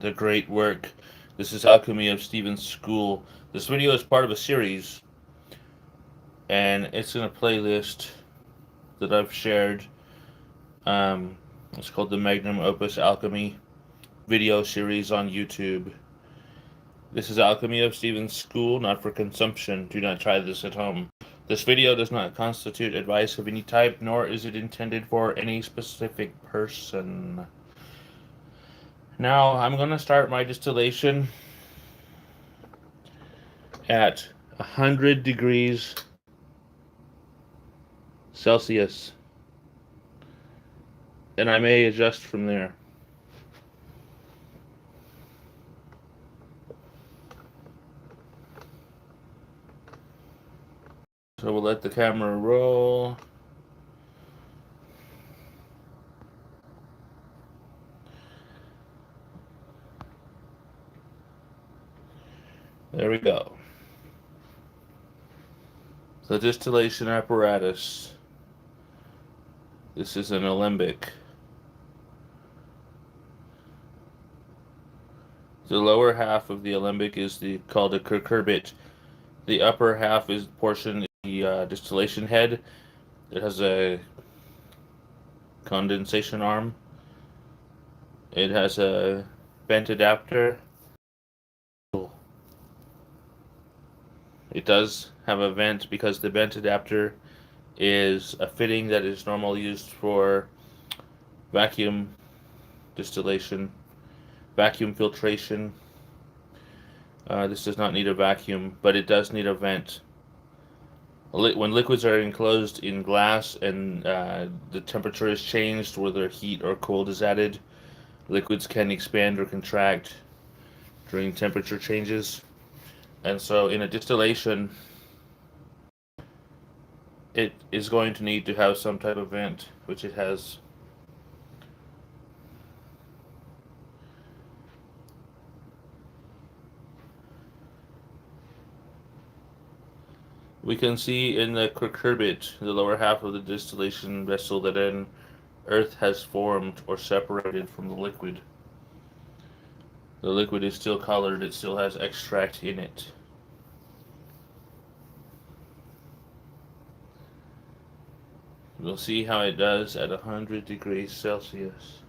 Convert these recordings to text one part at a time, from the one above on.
the great work. This is Alchemy of Steven School. This video is part of a series, and it's in a playlist that I've shared. It's called the Magnum Opus Alchemy video series on YouTube. This is Alchemy of Steven School, not for consumption. Do not try this at home. This video does not constitute advice of any type, nor is it intended for any specific person. Now, I'm going to start my distillation at 100 degrees Celsius, and I may adjust from there. So we'll let the camera roll. There we go. The distillation apparatus. This is an alembic. The lower half of the alembic is called a cucurbit. The upper half is portion the distillation head. It has a condensation arm. It has a bent adapter. It does have a vent because the bent adapter is a fitting that is normally used for vacuum distillation, vacuum filtration. This does not need a vacuum, but it does need a vent. When liquids are enclosed in glass and the temperature is changed, whether heat or cold is added, liquids can expand or contract during temperature changes. And so in a distillation, it is going to need to have some type of vent, which it has. We can see in the cucurbit, the lower half of the distillation vessel, that an earth has formed or separated from the liquid. The liquid is still colored, it still has extract in it. We'll see how it does at 100 degrees Celsius.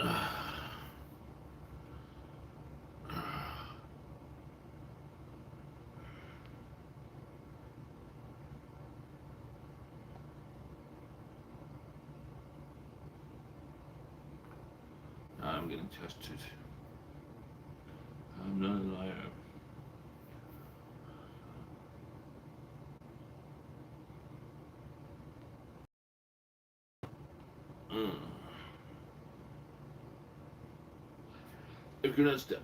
I'm getting tested. I'm not a liar. If you're not step.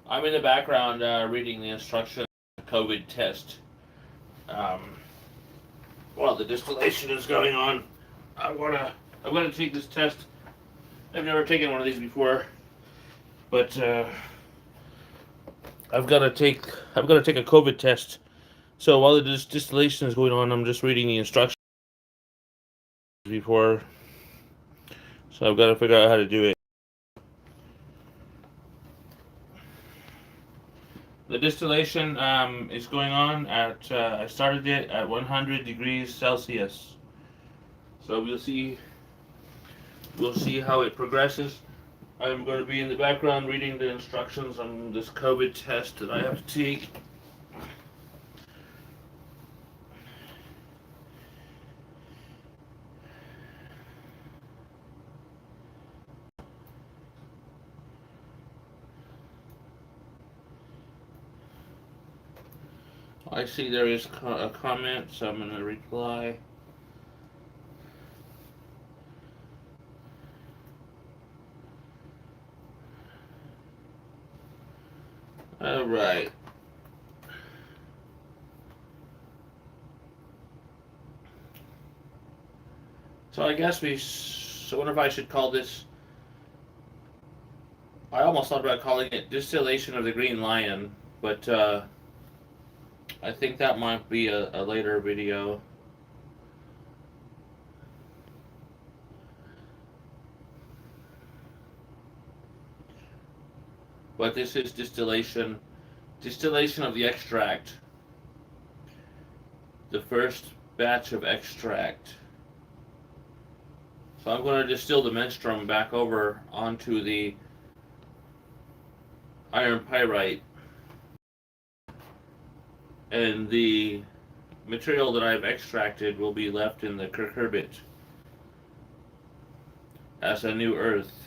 I'm in the background reading the instructions for the COVID test. Um, while the distillation is going on, I'm gonna take this test. I've never taken one of these before, but I've got to take a COVID test. So while the distillation is going on, I'm just reading the instructions before. So I've got to figure out how to do it. The distillation is going on at, I started it at 100 degrees Celsius. So we'll see how it progresses. I'm going to be in the background reading the instructions on this COVID test that I have to take. I see there is a comment, so I'm going to reply. Right. So I guess I wonder if I should call this. I almost thought about calling it Distillation of the Green Lion, but I think that might be a later video. But this is distillation of the extract. The first batch of extract. So I'm going to distill the menstruum back over onto the iron pyrite, and the material that I've extracted will be left in the cucurbit as a new earth.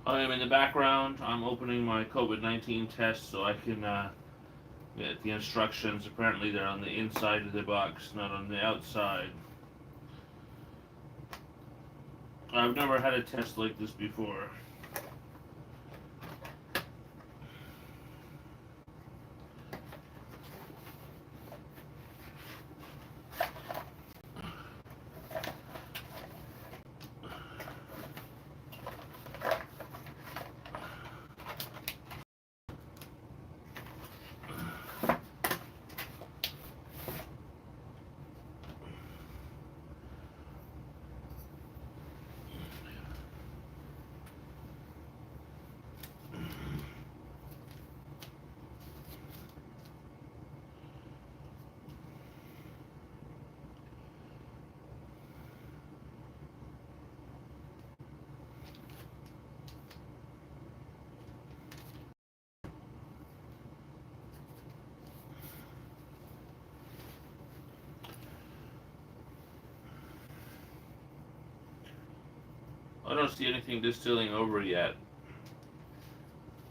I am in the background. I'm opening my COVID-19 test so I can get the instructions. Apparently they're on the inside of the box, not on the outside. I've never had a test like this before. I don't see anything distilling over yet.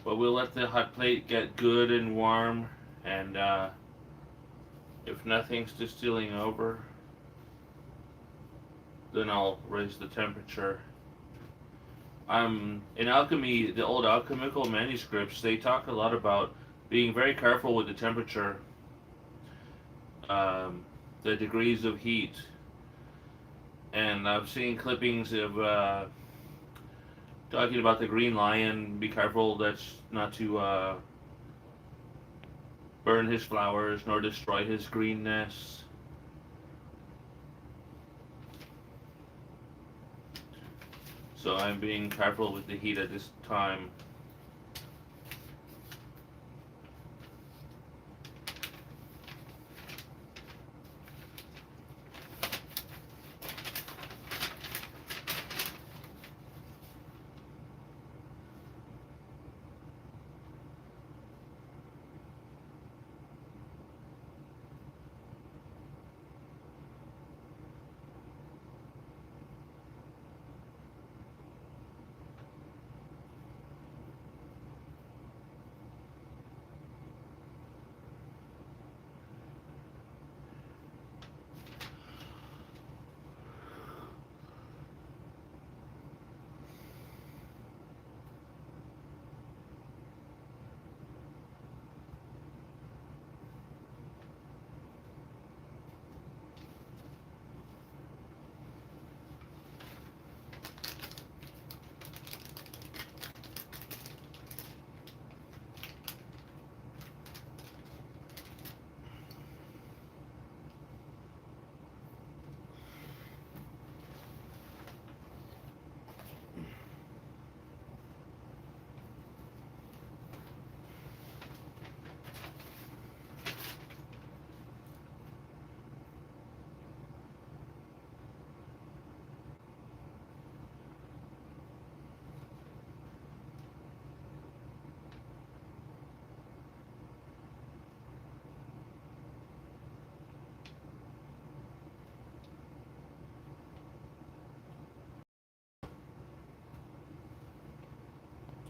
But we'll let the hot plate get good and warm, and if nothing's distilling over, then I'll raise the temperature. In alchemy, the old alchemical manuscripts, they talk a lot about being very careful with the temperature, the degrees of heat. And I've seen clippings of talking about the green lion. Be careful that's not to burn his flowers nor destroy his greenness. So I'm being careful with the heat at this time.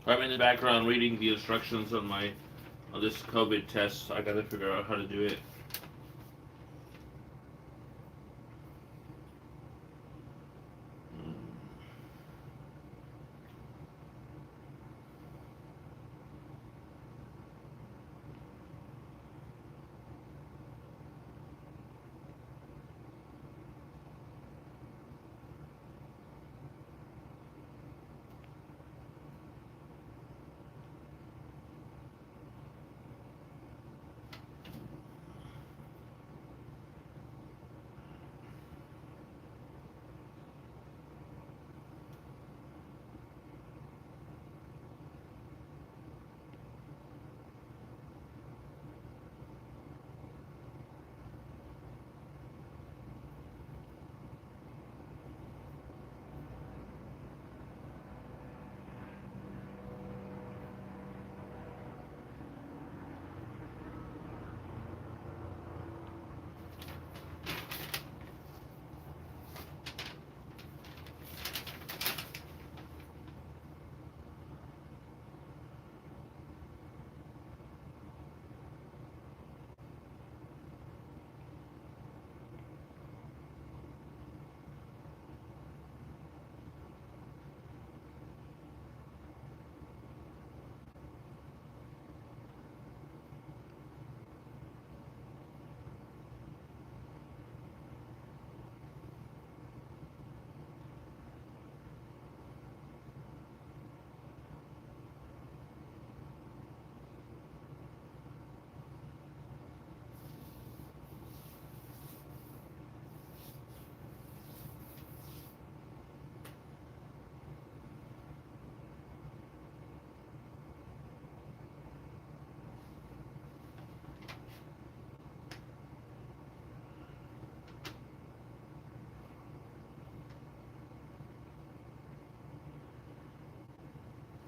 I'm in the background reading the instructions on this COVID test. I gotta figure out how to do it.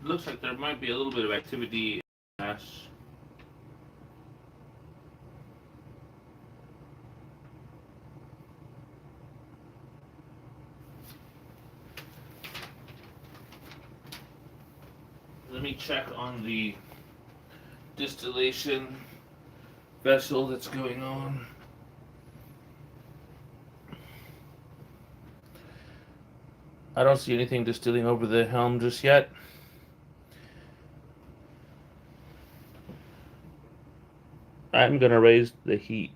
Looks like there might be a little bit of activity in class. Let me check on the distillation vessel that's going on. I don't see anything distilling over the helm just yet. I'm going to raise the heat.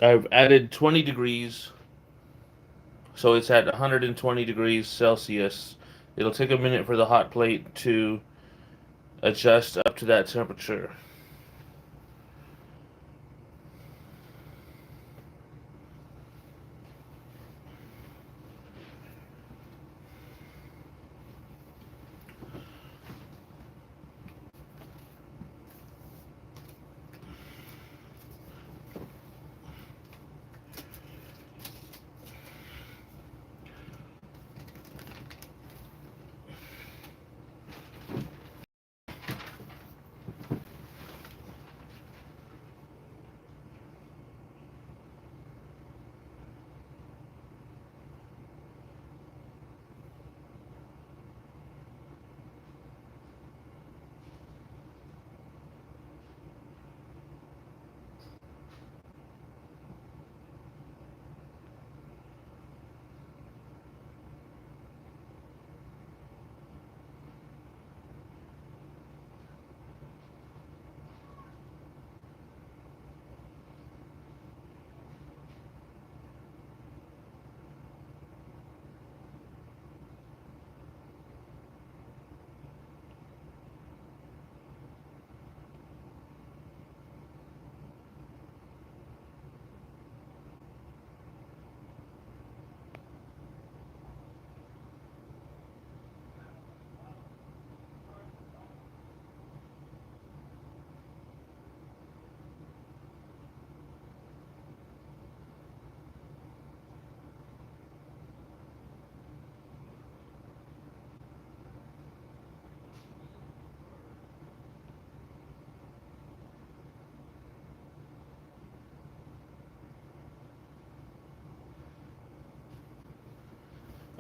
I've added 20 degrees, so it's at 120 degrees Celsius. It'll take a minute for the hot plate to adjust up to that temperature.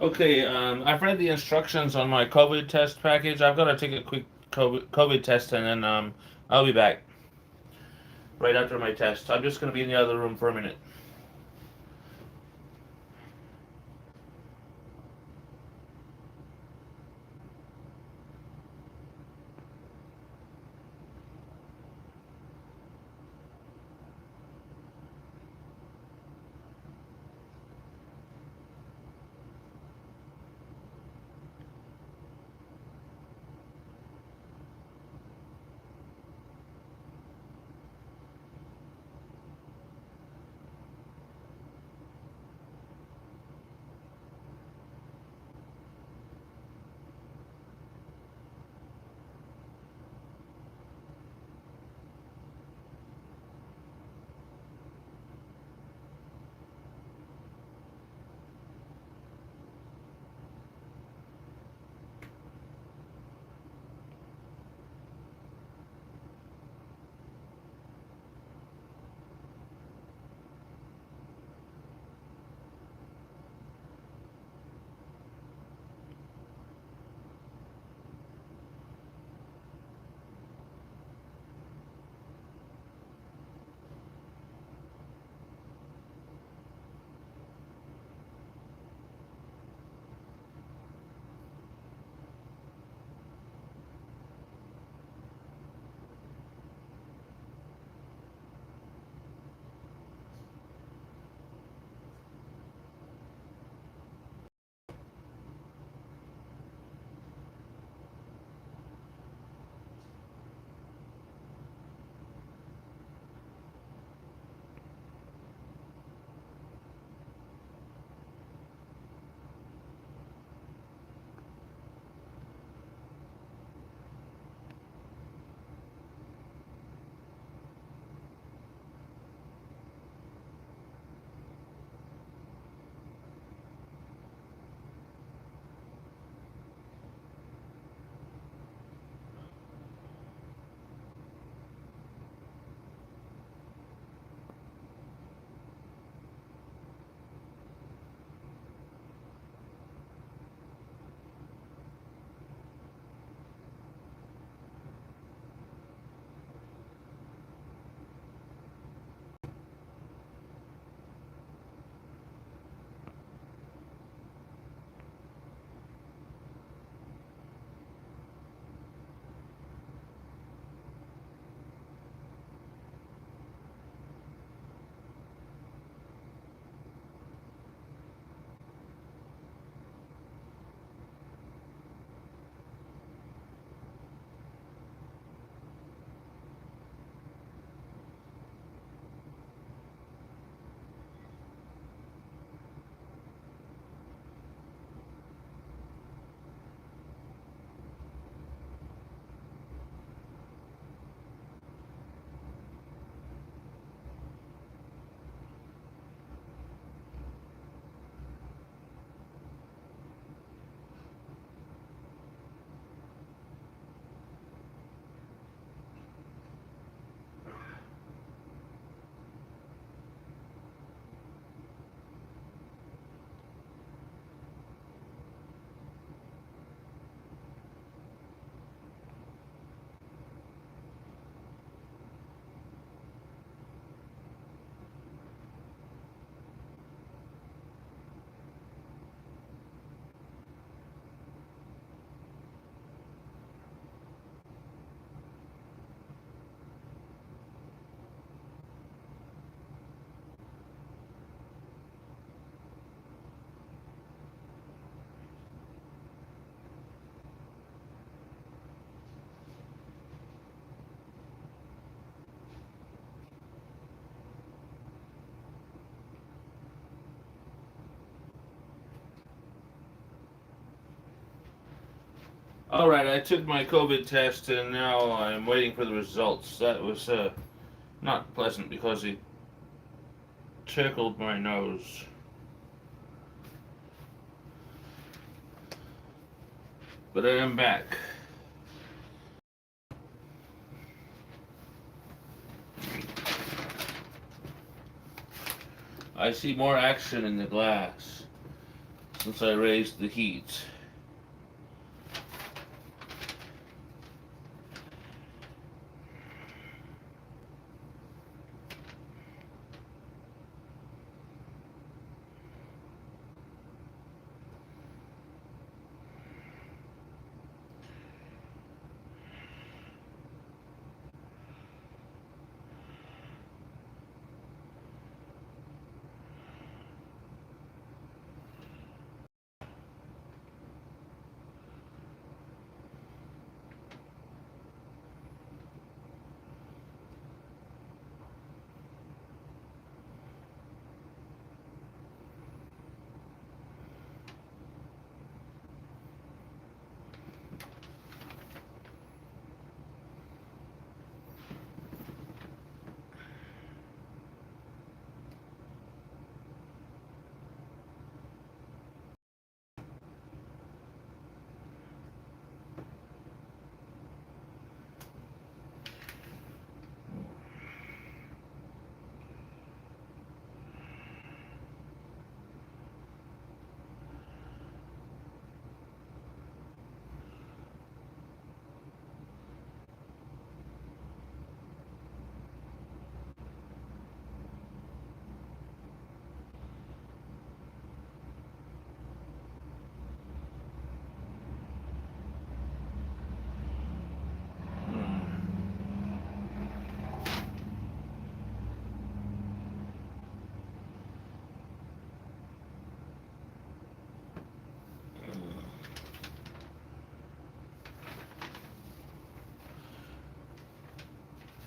Okay, I've read the instructions on my COVID test package. I've got to take a quick COVID test, and then I'll be back right after my test. I'm just going to be in the other room for a minute. All right, I took my COVID test, and now I'm waiting for the results. That was not pleasant because it tickled my nose. But I am back. I see more action in the glass. since I raised the heat.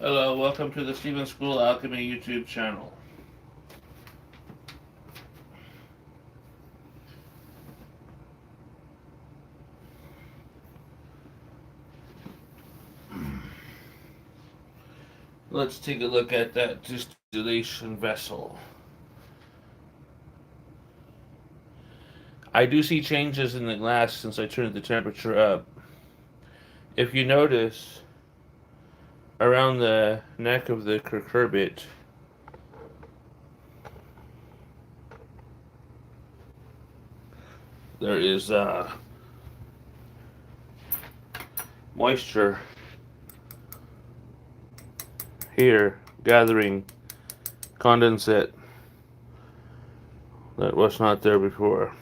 Hello, welcome to the Steven School Alchemy YouTube channel. Let's take a look at that distillation vessel. I do see changes in the glass since I turned the temperature up. If you notice, around the neck of the cucurbit, there is moisture here gathering condensate that was not there before.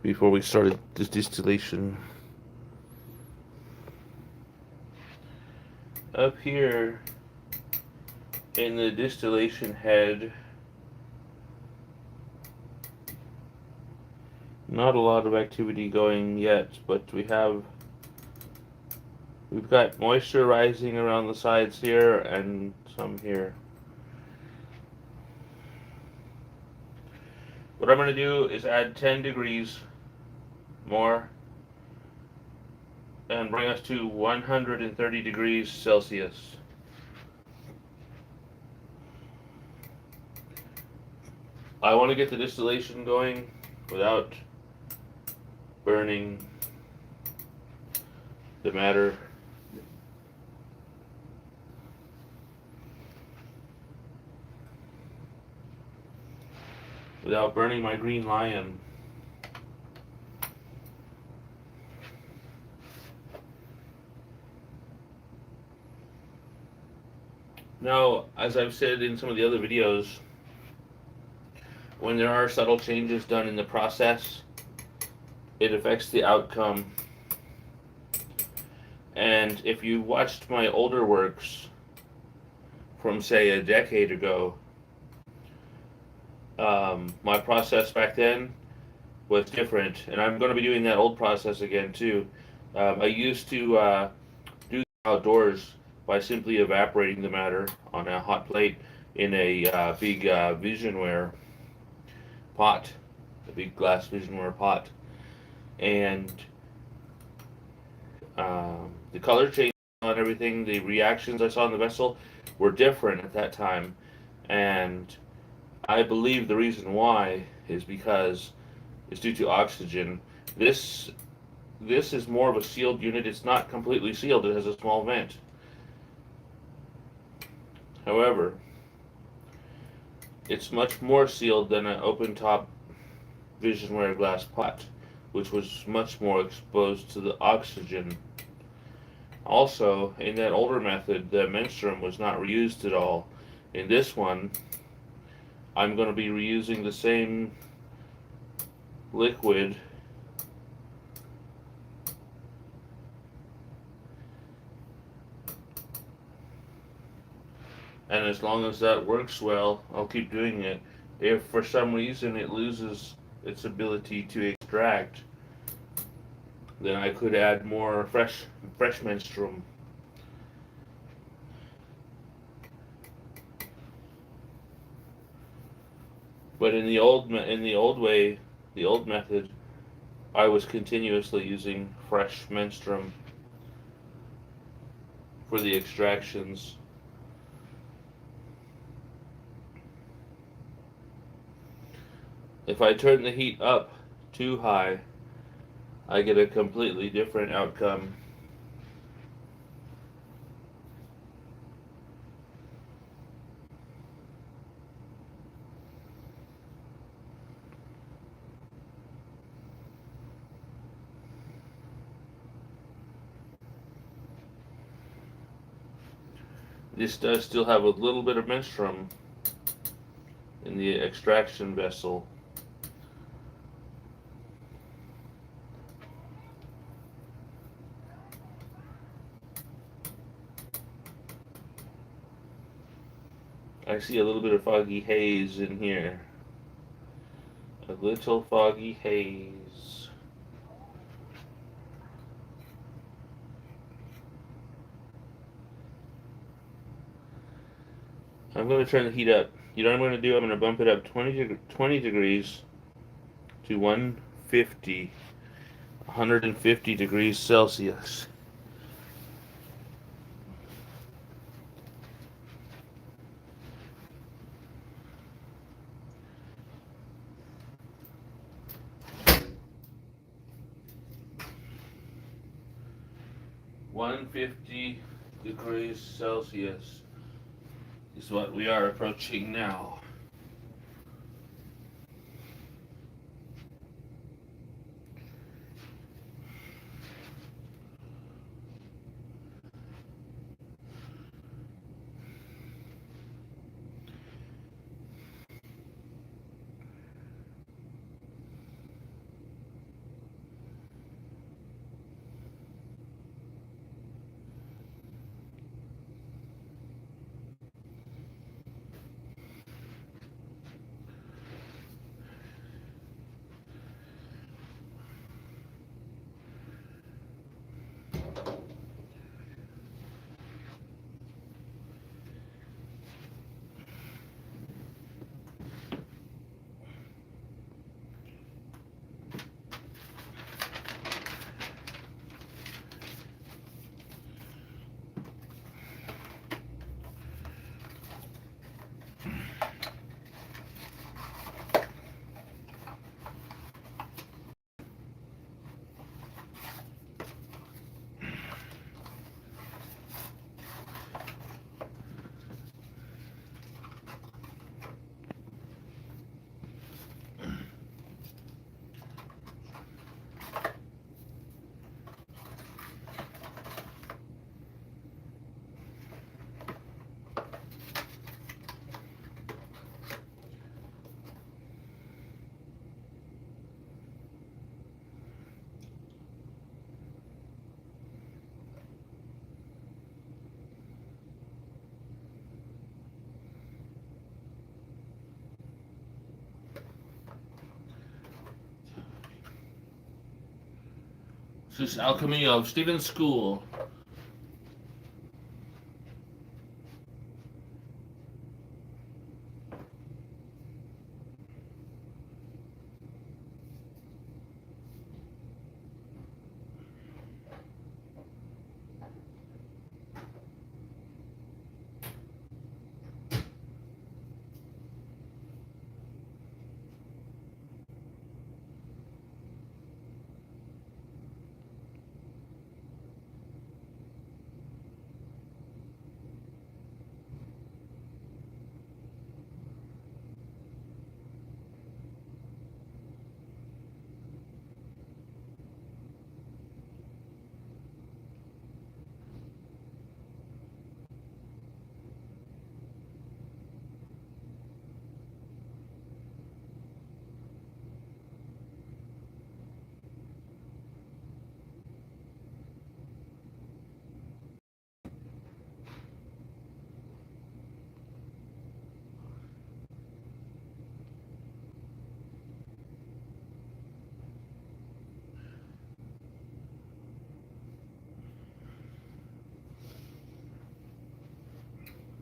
Before we started this distillation. Up here in the distillation head, not a lot of activity going yet, but we've got moisture rising around the sides here and some here. What I'm going to do is add 10 degrees more and bring us to 130 degrees Celsius. I want to get the distillation going without burning the matter. Without burning my green lion. Now, as I've said in some of the other videos, when there are subtle changes done in the process, it affects the outcome. And if you watched my older works from, say, a decade ago, my process back then was different, and I'm going to be doing that old process again too. I used to do outdoors by simply evaporating the matter on a hot plate in a big visionware pot, a big glass visionware pot, and the color change on everything, the reactions I saw in the vessel were different at that time, and I believe the reason why is because it's due to oxygen. This is more of a sealed unit. It's not completely sealed. It has a small vent. However, It's much more sealed than an open top visionware glass pot, which was much more exposed to the oxygen. Also, in that older method, the menstruum was not reused at all. In this one, I'm going to be reusing the same liquid, and as long as that works well, I'll keep doing it. If for some reason it loses its ability to extract, then I could add more fresh menstruum. But in the old way, the old method, I was continuously using fresh menstruum for the extractions. If I turn the heat up too high, I get a completely different outcome. This does still have a little bit of menstruum in the extraction vessel. I see a little bit of foggy haze in here. A little foggy haze. I'm going to turn the heat up. You know what I'm going to do? I'm going to bump it up 20 degrees to 150 degrees Celsius. $150 is what we are approaching now. This is Alchemy of Steven School.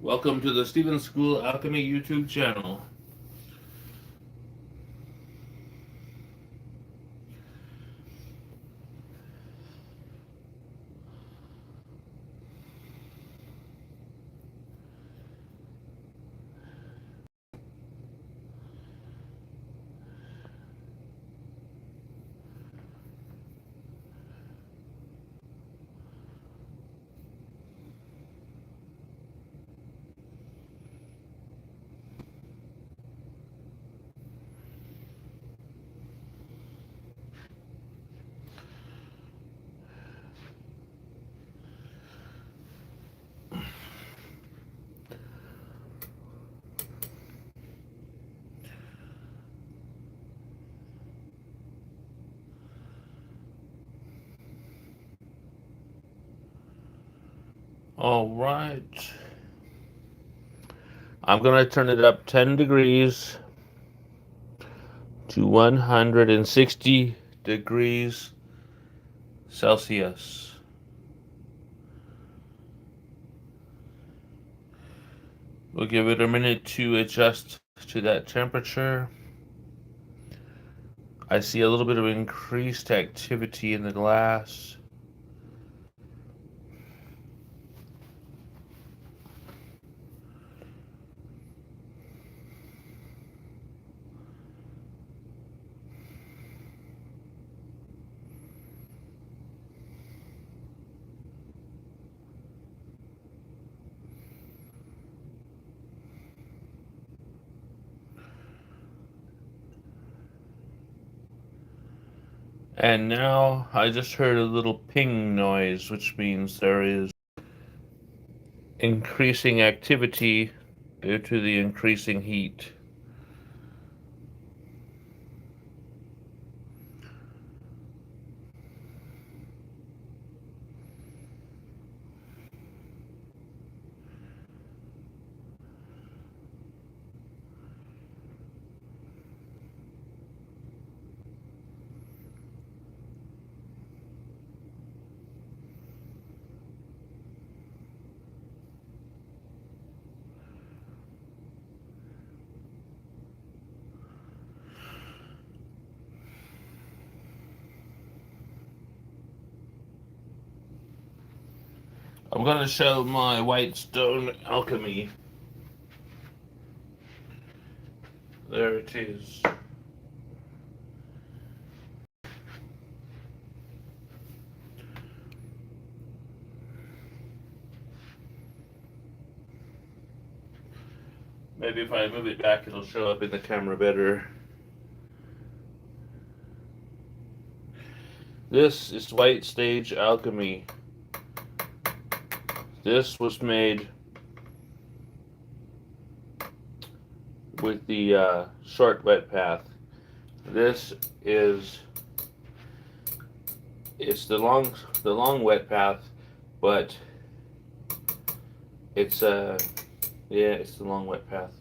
Welcome to the Steven School Alchemy YouTube channel. All right. I'm going to turn it up 10 degrees to 160 degrees Celsius. We'll give it a minute to adjust to that temperature. I see a little bit of increased activity in the glass. And now I just heard a little ping noise, which means there is increasing activity due to the increasing heat. I'm going to show my white stone alchemy. There it is. Maybe if I move it back, it'll show up in the camera better. This is White Stage Alchemy. This was made with the short wet path. This is it's the long wet path, but it's it's the long wet path.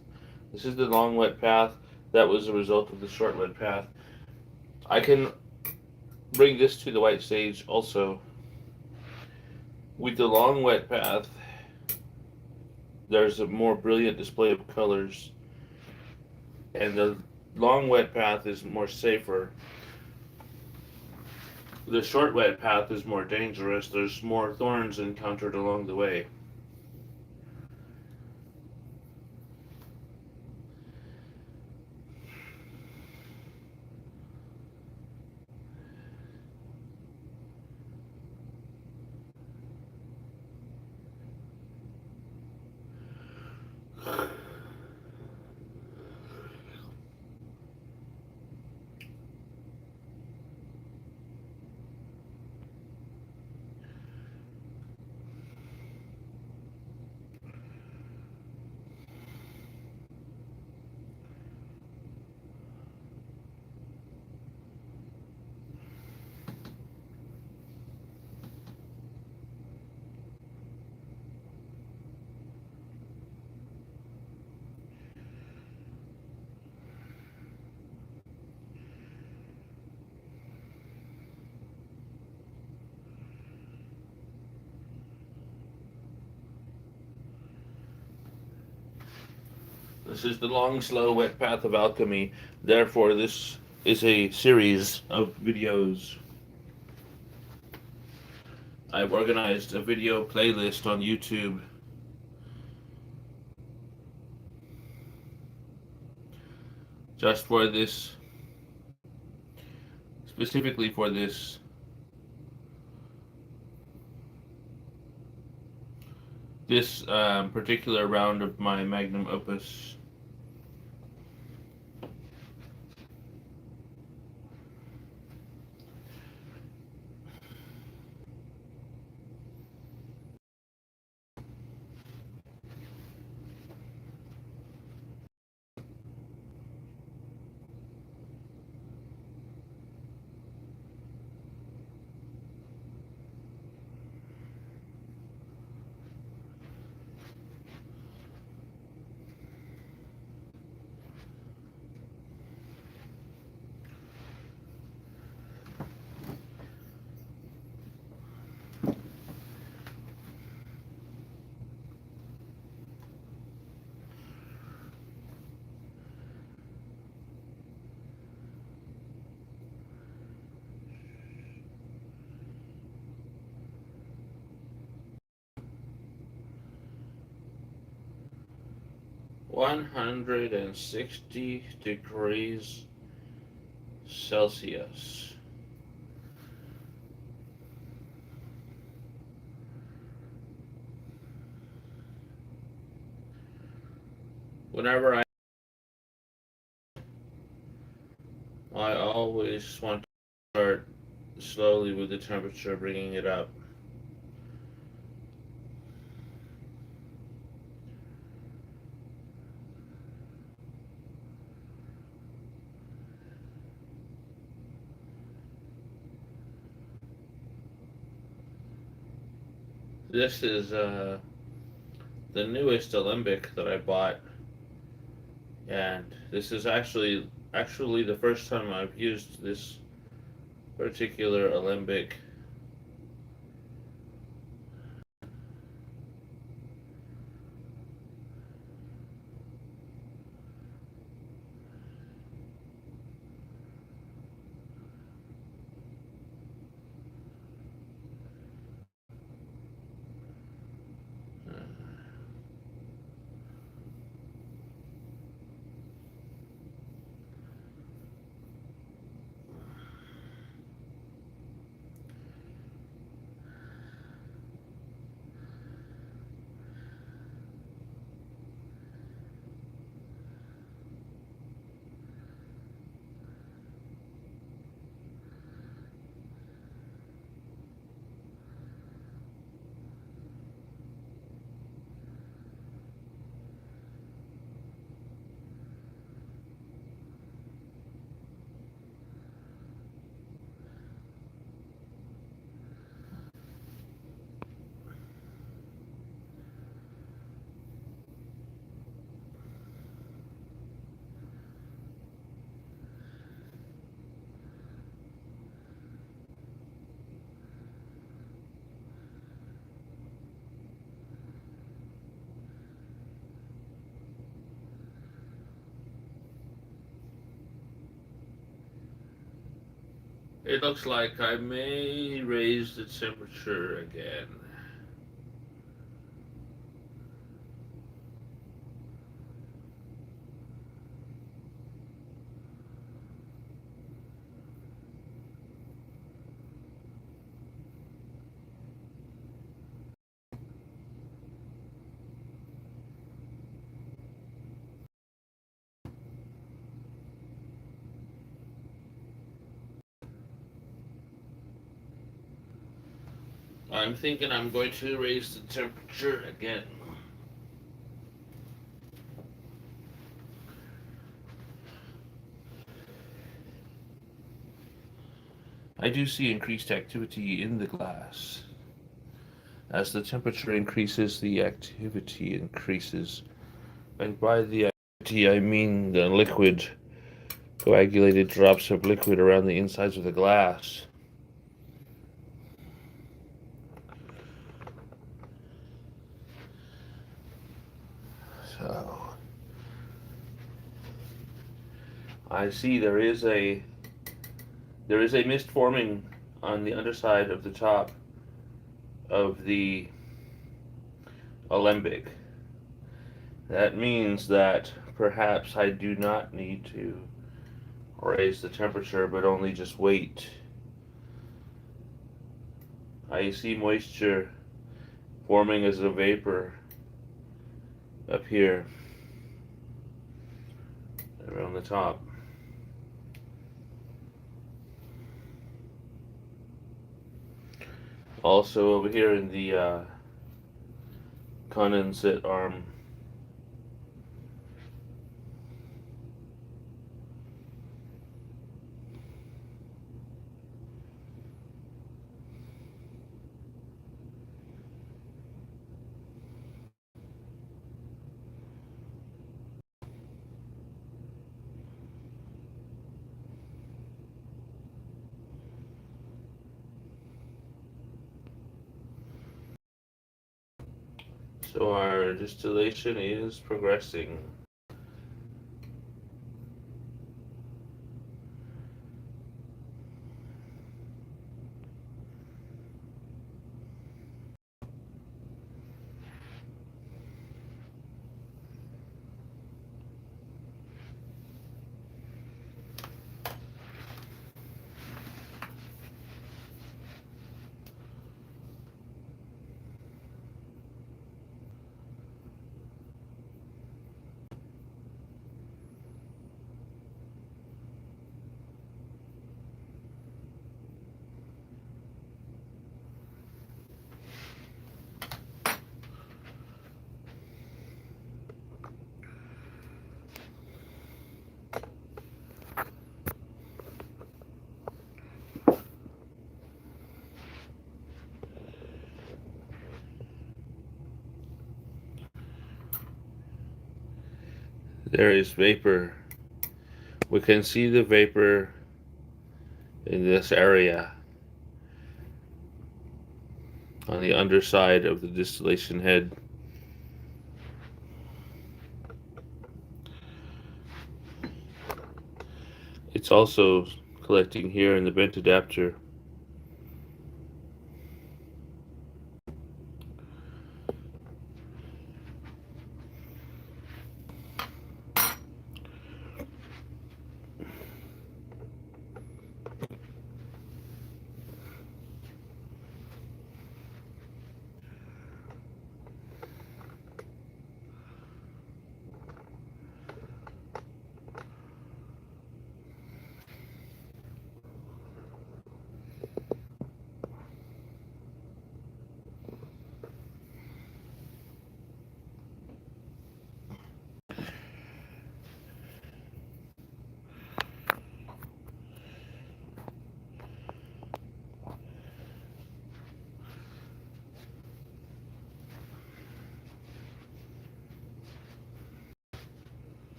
This is the long wet path. That was a result of the short wet path. I can bring this to the white stage also. With the long wet path, there's a more brilliant display of colors, and the long wet path is more safer. The short wet path is more dangerous. There's more thorns encountered along the way. This is the long, slow, wet path of alchemy. Therefore, this is a series of videos. I've organized a video playlist on YouTube just for this, specifically for this particular round of my Magnum Opus. (160 degrees Celsius). Whenever I always want to start slowly with the temperature, bringing it up. This is the newest alembic that I bought, and this is actually the first time I've used this particular alembic. It looks like I may raise the temperature again. I'm thinking I'm going to raise the temperature again. I do see increased activity in the glass. As the temperature increases, the activity increases. And by the activity, I mean the liquid, coagulated drops of liquid around the insides of the glass. So, I see there is a mist forming on the underside of the top of the alembic. That means that perhaps I do not need to raise the temperature, but only just wait. I see moisture forming as a vapor up here around the top. Also over here in the condensate arm. So our distillation is progressing. There is vapor. We can see the vapor in this area on the underside of the distillation head. It's also collecting here in the vent adapter.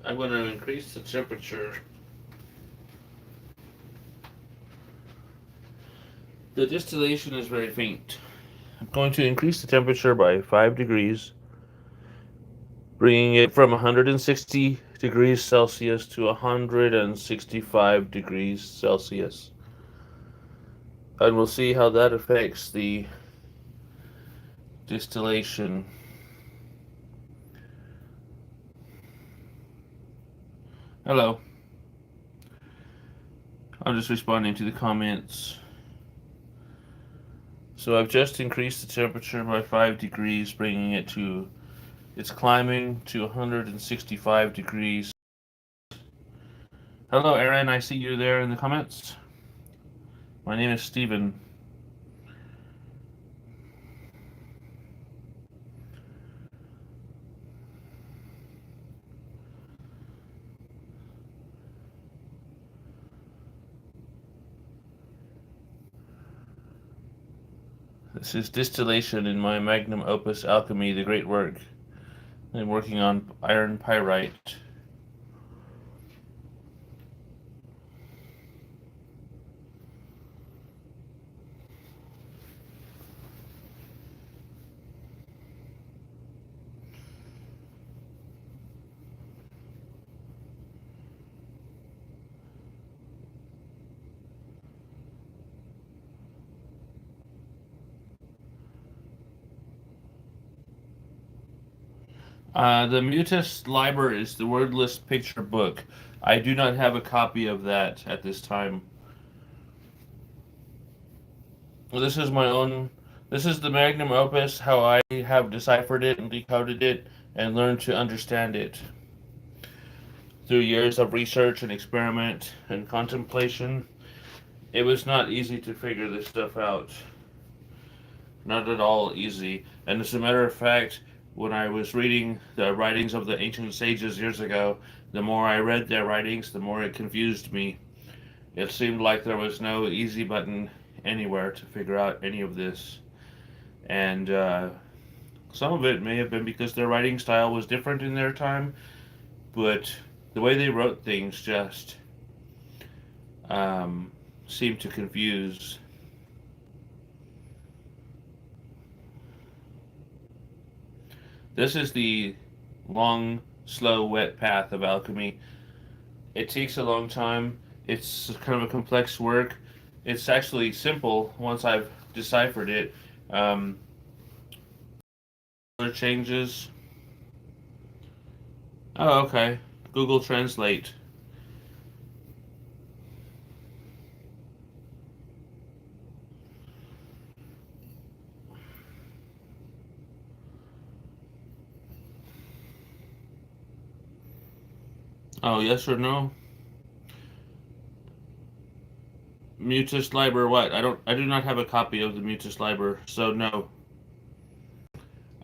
I'm going to increase the temperature. The distillation is very faint. I'm going to increase the temperature by 5 degrees, bringing it from 160 degrees Celsius to 165 degrees Celsius. And we'll see how that affects the distillation. Hello. I'm just responding to the comments. So I've just increased the temperature by 5 degrees, bringing it to, it's climbing to 165 degrees. Hello, Aaron. I see you there in the comments. My name is Steven. This is Distillation in my Magnum Opus Alchemy, the Great Work. I'm working on iron pyrite. The Mutus Liber is the wordless picture book. I do not have a copy of that at this time. Well, this is my own. This is the Magnum Opus, how I have deciphered it and decoded it and learned to understand it. Through years of research and experiment and contemplation, it was not easy to figure this stuff out. Not at all easy. And as a matter of fact, when I was reading the writings of the ancient sages years ago, the more I read their writings, the more it confused me. It seemed like there was no easy button anywhere to figure out any of this. And some of it may have been because their writing style was different in their time, but the way they wrote things just seemed to confuse. This is the long, slow, wet path of alchemy. It takes a long time. It's kind of a complex work. It's actually simple once I've deciphered it. Other changes. Oh, okay. Google Translate. Oh, yes or no? Mutus Liber, what? I do not have a copy of the Mutus Liber, so no.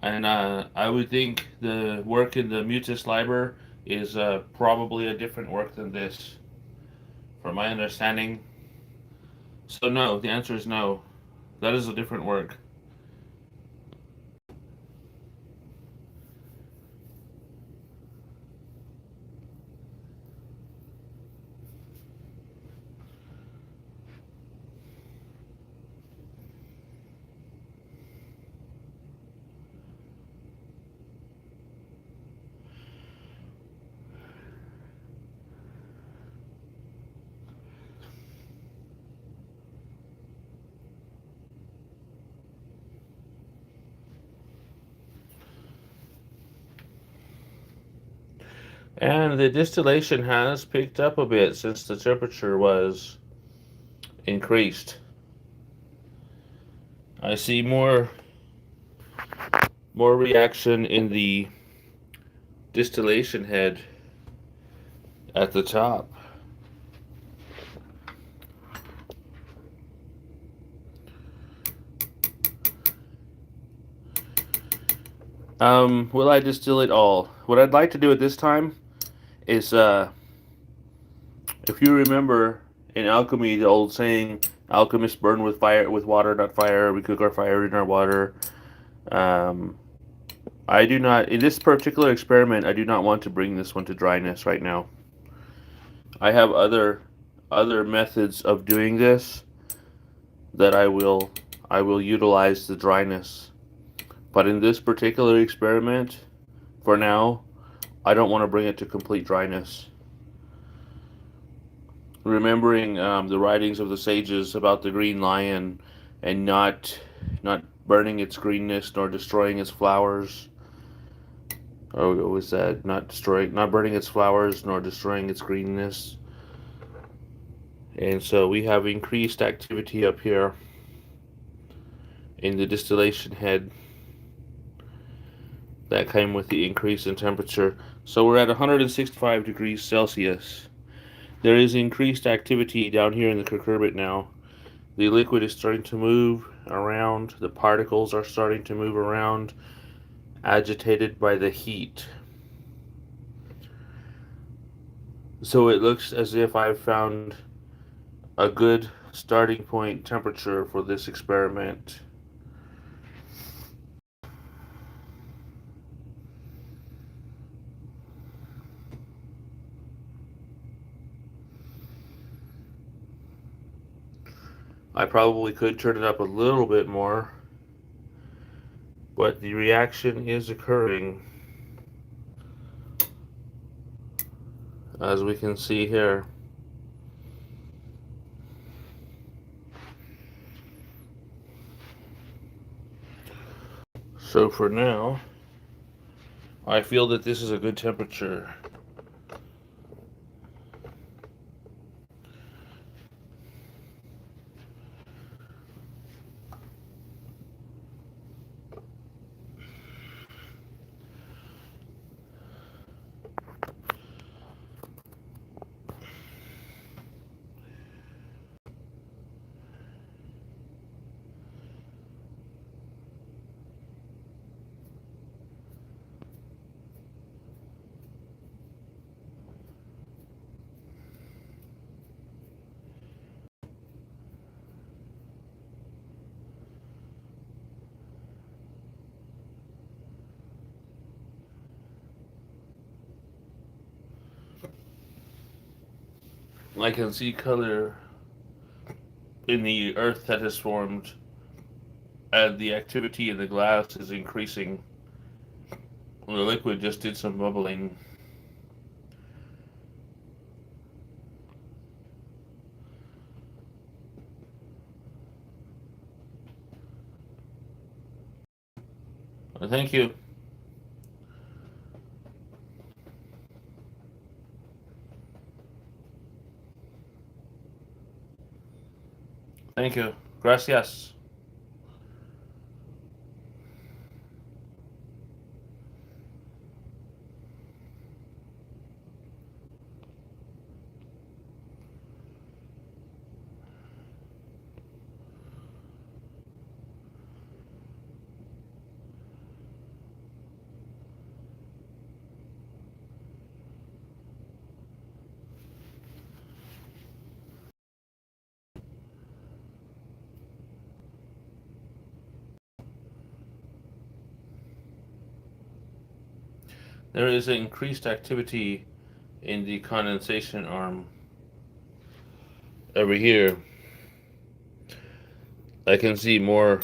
And I would think the work in the Mutus Liber is probably a different work than this, from my understanding. So no, the answer is no. That is a different work. And the distillation has picked up a bit since the temperature was increased. I see more reaction in the distillation head at the top. Will I distill it all? What I'd like to do at this time is, if you remember in alchemy, the old saying, alchemists burn with fire, with water, not fire. We cook our fire in our water. Um, I do not, in this particular experiment, I do not want to bring this one to dryness right now. I have other methods of doing this that I will utilize the dryness. But in this particular experiment, for now, I don't want to bring it to complete dryness. Remembering the writings of the sages about the green lion and not burning its greenness nor destroying its flowers. Or what was that? Not burning its flowers nor destroying its greenness. And so we have increased activity up here in the distillation head that came with the increase in temperature. So we're at 165 degrees Celsius. There is increased activity down here in the cucurbit now. The liquid is starting to move around. The particles are starting to move around, agitated by the heat. So it looks as if I've found a good starting point temperature for this experiment. I probably could turn it up a little bit more, but the reaction is occurring, as we can see here. So for now, I feel that this is a good temperature. I can see color in the earth that has formed, and the activity in the glass is increasing. The liquid just did some bubbling. Thank you. Thank you. Gracias. There is increased activity in the condensation arm over here. I can see more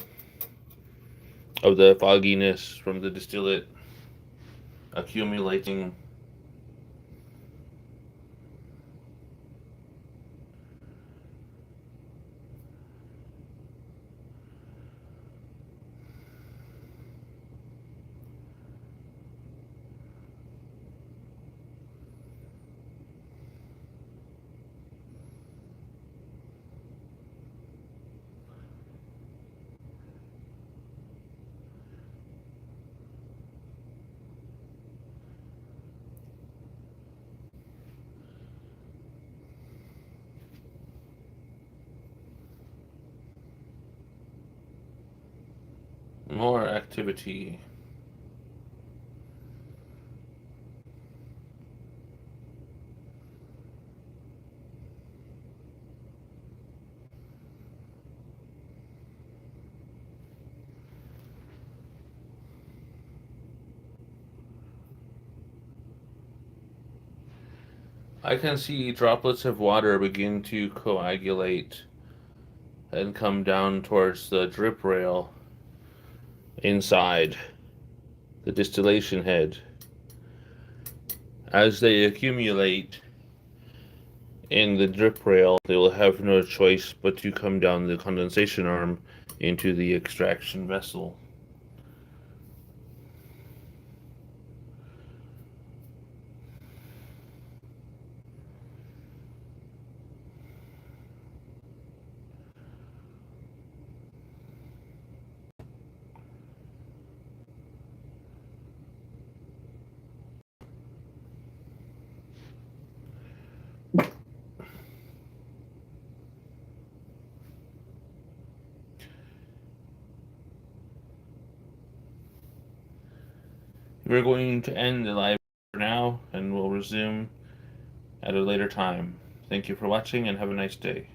of the fogginess from the distillate accumulating. More activity. I can see droplets of water begin to coagulate and come down towards the drip rail inside the distillation head. As they accumulate in the drip rail, they will have no choice but to come down the condensation arm into the extraction vessel. We're going to end the live for now, and we'll resume at a later time. Thank you for watching, and have a nice day.